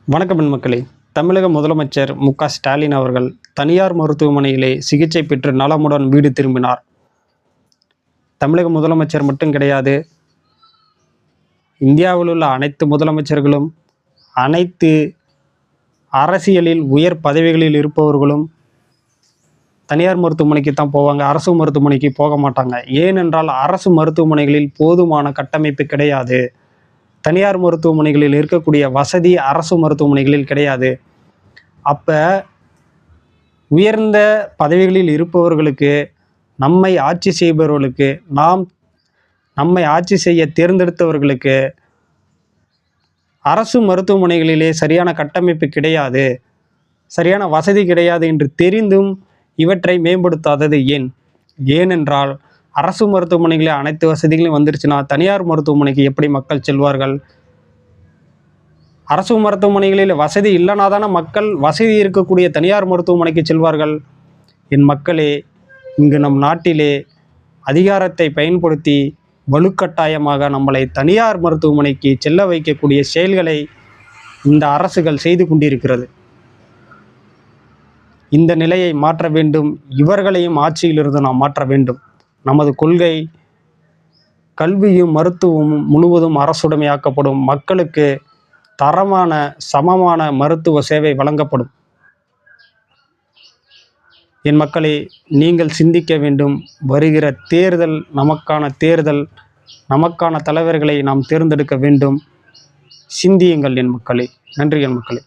வணக்கம் என் மக்களே. தமிழக முதலமைச்சர் மு.க.ஸ்டாலின் அவர்கள் தனியார் மருத்துவமனையிலே சிகிச்சை பெற்று நலமுடன் வீடு திரும்பினார். தமிழக முதலமைச்சர் மட்டும் கிடையாது, இந்தியாவில் உள்ள அனைத்து முதலமைச்சர்களும், அனைத்து அரசியலில் உயர் பதவிகளில் இருப்பவர்களும் தனியார் மருத்துவமனைக்கு தான் போவாங்க, அரசு மருத்துவமனைக்கு போக மாட்டாங்க. ஏனென்றால் அரசு மருத்துவமனைகளில் போதுமான கட்டமைப்பு கிடையாது. தனியார் மருத்துவமனைகளில் இருக்கக்கூடிய வசதி அரசு மருத்துவமனைகளில் கிடையாது. அப்போ உயர்ந்த பதவிகளில் இருப்பவர்களுக்கு, நம்மை ஆட்சி செய்பவர்களுக்கு, நம்மை ஆட்சி செய்ய தேர்ந்தெடுத்தவர்களுக்கு அரசு மருத்துவமனைகளிலே சரியான கட்டமைப்பு கிடையாது, சரியான வசதி கிடையாது என்று தெரிந்தும் இவற்றை மேம்படுத்தாதது ஏன்? ஏனென்றால் அரசு மருத்துவமனைகளில் அனைத்து வசதிகளும் வந்துருச்சுன்னா தனியார் மருத்துவமனைக்கு எப்படி மக்கள் செல்வார்கள்? அரசு மருத்துவமனைகளில் வசதி இல்லைனா தானே மக்கள் வசதி இருக்கக்கூடிய தனியார் மருத்துவமனைக்கு செல்வார்கள். என் மக்களே, இங்கு நம் நாட்டிலே அதிகாரத்தை பயன்படுத்தி வலுக்கட்டாயமாக நம்மளை தனியார் மருத்துவமனைக்கு செல்ல வைக்கக்கூடிய செயல்களை இந்த அரசுகள் செய்து கொண்டிருக்கிறது. இந்த நிலையை மாற்ற வேண்டும். இவர்களையும் ஆட்சியிலிருந்து நாம் மாற்ற வேண்டும். நமது கொள்கை கல்வியும் மருத்துவமும் முழுவதும் அரசுடைமையாக்கப்படும். மக்களுக்கு தரமான சமமான மருத்துவ சேவை வழங்கப்படும். என் மக்களே, நீங்கள் சிந்திக்க வேண்டும். வருகிற தேர்தல் நமக்கான தேர்தல். நமக்கான தலைவர்களை நாம் தேர்ந்தெடுக்க வேண்டும். சிந்தியுங்கள் என் மக்களே. நன்றி என் மக்களே.